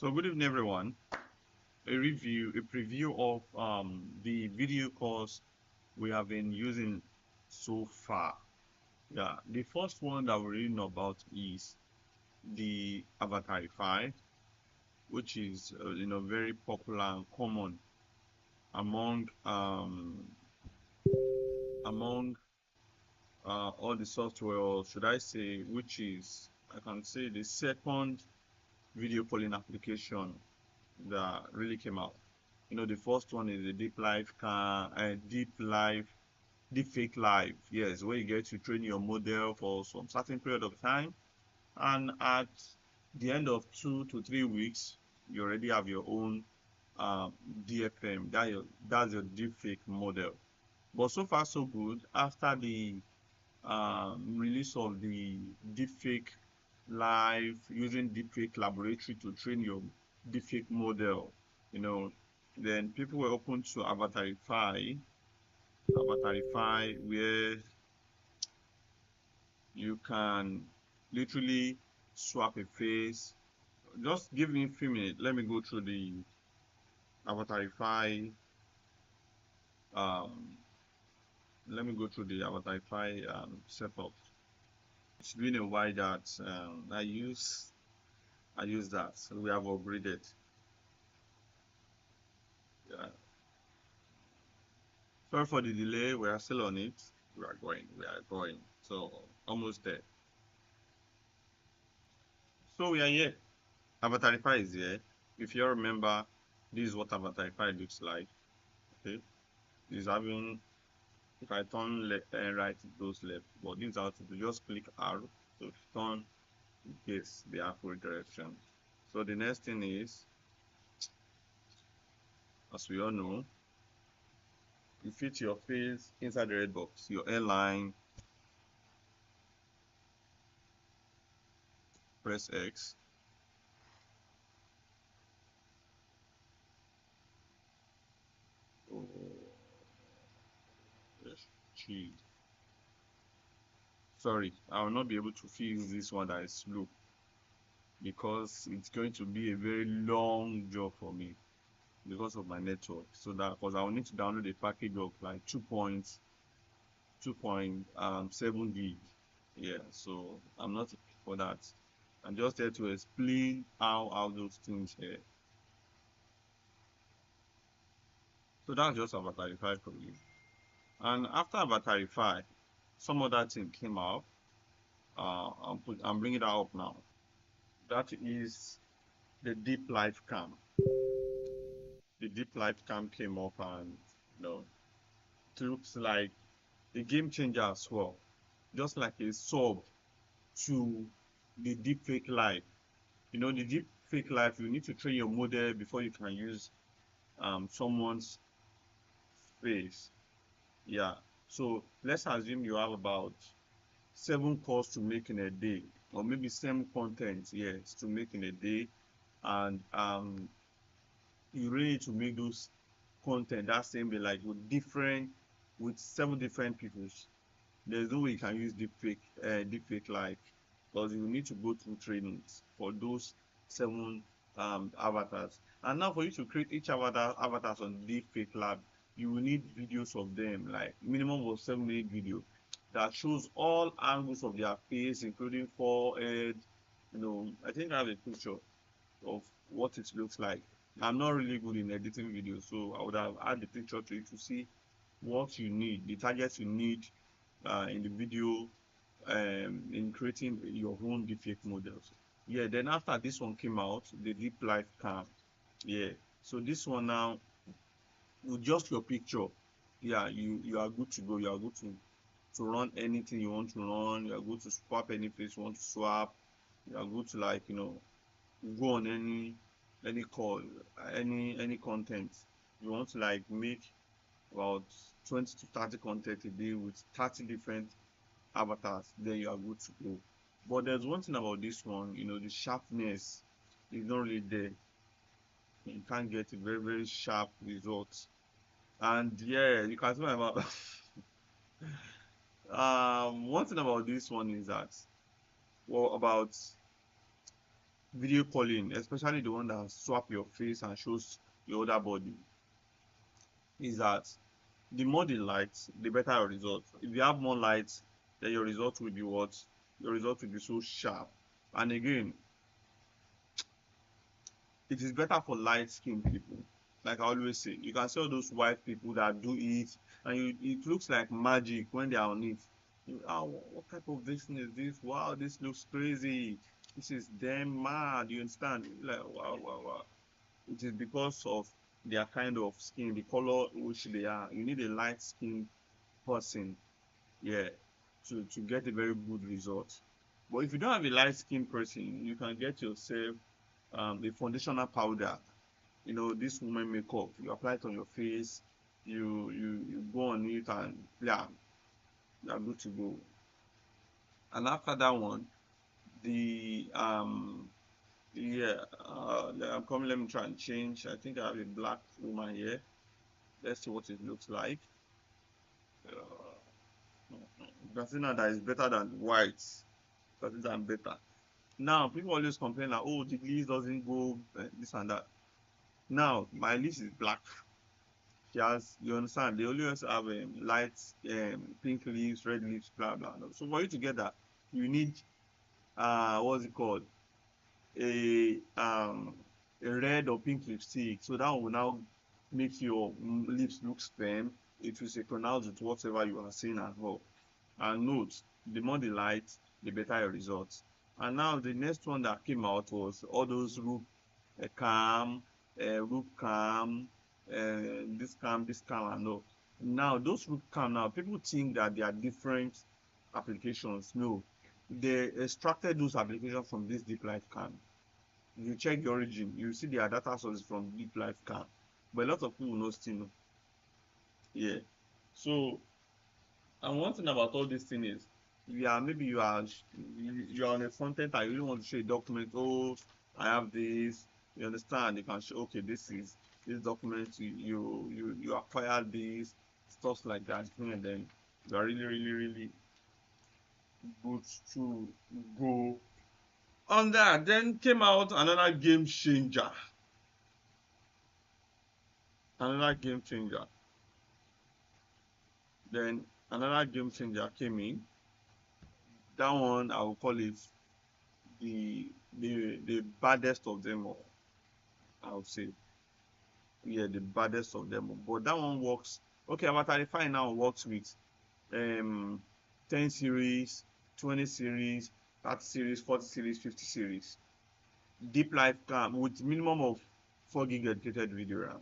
So good evening, everyone. A preview of the video course we have been using so far. Yeah, the first one that we're reading about is the Avatarify, which is very popular and common among among all the software, or should I say, which is I can say the second video calling application that really came out. The first one is the deep fake live. Yes, where you get to train your model for some certain period of time, and at the end of 2 to 3 weeks, you already have your own DFM. That's your deep fake model. But so far so good. After the release of the deepfake live using deepfake laboratory to train your deepfake model, you know, then people were open to Avatarify, where you can literally swap a face. Just give me a few minutes. Let me go through the Avatarify. Um, Let me go through the Avatarify setup. It's been a while that I use that. So we have upgraded. Yeah. Sorry for the delay. We are still on it. We are going. We are going. So almost there. So we are here. Avatarify is here. If you remember, this is what Avatarify looks like. Okay. Is having, if I turn left and right, it goes left. But this is how to do. Just click R. So if you turn, it gets the accurate direction. So the next thing is, as we all know, you fit your face inside the red box, your airline, press X. Oh, yes, gee. Sorry, I will not be able to fix this one that is slow because it's going to be a very long job for me because of my network. So that because I will need to download a package of like 2.7 gig. Yeah, so I'm not for that. I'm just here to explain how those things here. So that's just Avatarify for you. And after Avatarify, some other thing came out. I'm bringing that up now. That is the deep life cam. The deep life cam came up, and it looks like a game changer as well. Just like a sub to the deep fake life. The deep fake life, you need to train your model before you can use someone's face. Yeah. So let's assume you have about 7 calls to make in a day, or maybe same content, yes, to make in a day, and you really need to make those content that same day, like with 7 different people. There's no way you can use deepfake like, because you need to go through trainings for those 7 avatars. And now for you to create each avatars on deepfake lab, you will need videos of them, like minimum of 7 minute video that shows all angles of their face, including forehead. I think I have a picture of what it looks like. I'm not really good in editing videos, so I would have add the picture to you to see what you need, the targets you need in the video, in creating your own deepfake models. Yeah, then after this one came out, the deep life cam. Yeah, so this one now, with just your picture, yeah, you are good to go. You are good to run anything you want to run. You are good to swap any face you want to swap. You are good to, like, go on any call, any content you want to, like, make about 20 to 30 content a day with 30 different avatars, then you are good to go. But there's one thing about this one, the sharpness is not really there. You can't get a very, very sharp result. And yeah, you can see my mouth. One thing about this one is that, well, about video calling, especially the one that swap your face and shows your other body, is that the more the light, the better your result. If you have more light, then your result will be what? Your result will be so sharp. And again, it is better for light skinned people. Like I always say, you can see all those white people that do it, and it looks like magic when they are on it. What type of vision is this? Wow, this looks crazy. This is damn mad. You understand? Like, wow, wow, wow. It is because of their kind of skin, the color which they are. You need a light skinned person, yeah, to get a very good result. But if you don't have a light skinned person, you can get yourself a foundational powder. You know, this woman makeup, you apply it on your face, you go on it, and yeah, you're good to go. And after that one, the yeah, I'm coming. Let me try and change. I think I have a black woman here. Let's see what it looks like. You can see now that is better than white. Because I'm better. Now people always complain that, oh, the list doesn't go this and that. Now my list is black. She has, you understand, they always have light pink leaves, red leaves, blah blah. So for you to get that, you need what's it called? A a red or pink lipstick. So that will now make your lips look firm. It will synchronize with whatever you are seeing at home. And note, the more the light, the better your results. And now the next one that came out was all those roof cam, roof cam, this cam and all. Now those roof cam now, people think that they are different applications. No, they extracted those applications from this deep life cam. If you check the origin, you see their data sources from deep life cam. But a lot of people will not still know. Yeah. So, and one thing about all this thing is, yeah, maybe you are on a content and you really want to show a document. Oh, I have this. You understand? You can show, okay, this document. You acquired this, stuff like that, and then you are really really really good to go on that. Then came out another game changer. Another game changer. Then another game changer came in. That one I will call it the baddest of them all. I would say, yeah, the baddest of them all. But that one works. Okay, Avatarify now works with um 10 series, 20 series, 30 series, 40 series, 50 series. Deep life cam with minimum of 4 gig dedicated video RAM.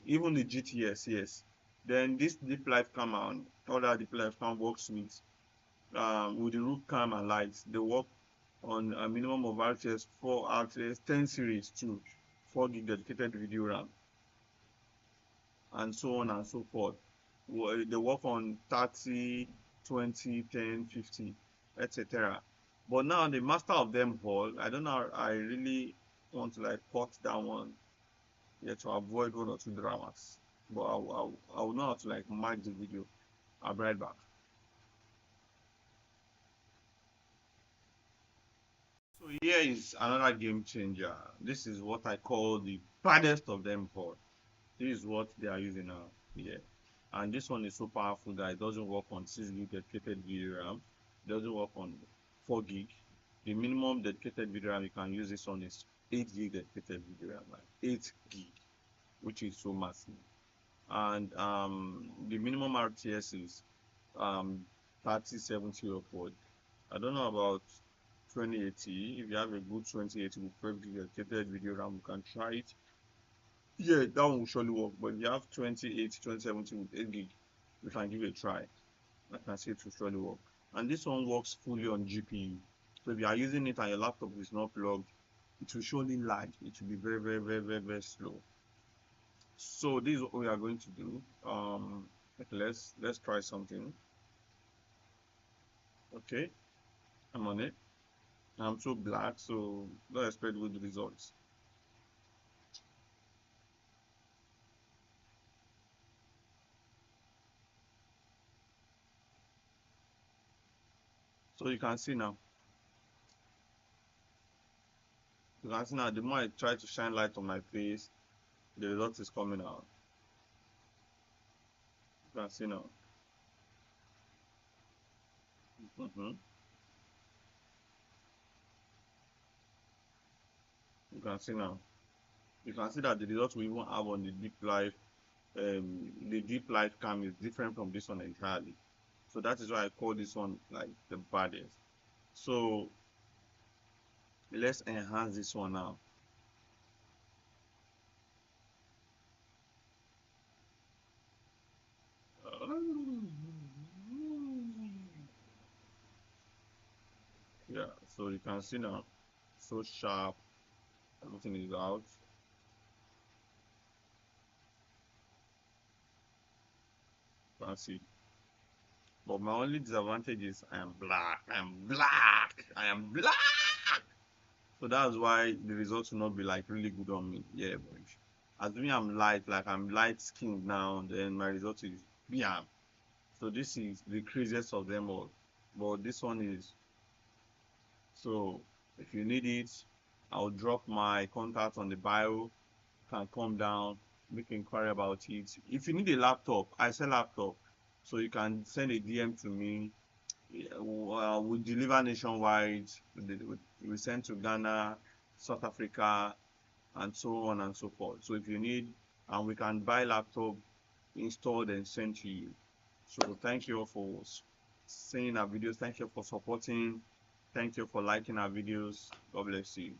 Even the GTS, yes. Then this deep life cam and other deep life cam works with the roof cam and lights. They work on a minimum of RTS 4 RTS 10 series too, 4 gig dedicated video RAM, and so on and so forth. They work on 30, 20, 10, 50, etc. But now the master of them all, I don't know, I really want to like cut that one, yeah, to avoid one or two dramas. But I will know how to like mark the video. I'll be right back. So here is another game changer. This is what I call the baddest of them all. This is what they are using now here. And this one is so powerful that it doesn't work on 6 gig dedicated video RAM. It doesn't work on 4 gig. The minimum dedicated video RAM you can use this on is 8 gig dedicated video RAM, like 8 gig, which is so massive. And the minimum RTS is 3070 upward. I don't know about 2080. If you have a good 2080 with 12 gig dedicated video RAM, you can try it. Yeah, that one will surely work. But if you have 2080, 2070 with 8 gig, you can give it a try. I can say it will surely work. And this one works fully on GPU. So if you are using it and your laptop is not plugged, it will surely lag. It will be very, very, very, very, very slow. So this is what we are going to do. Okay, let's try something. Okay, I'm on it. I'm so black, so don't expect good results. So you can see now. You can see now, the more I try to shine light on my face, the result is coming out. You can see now. Mm-hmm. You can see now. You can see that the result we even have on the deep light cam is different from this one entirely. So that is why I call this one like the baddest. So let's enhance this one now. Yeah, so you can see now, so sharp, everything is out. You can see. But my only disadvantage is I am black. I am black. I am black. So that's why the results will not be like really good on me. Yeah, but assuming I'm light, like I'm light skinned now, then my result is bam. So this is the craziest of them all. But this one is, so if you need it, I'll drop my contact on the bio. Can come down, make inquiry about it. If you need a laptop, I sell laptop. So you can send a DM to me. Yeah, we deliver nationwide. We send to Ghana, South Africa, and so on and so forth. So if you need, and we can buy laptop installed and sent to you. So thank you all for seeing our videos. Thank you for supporting. Thank you for liking our videos. God bless you.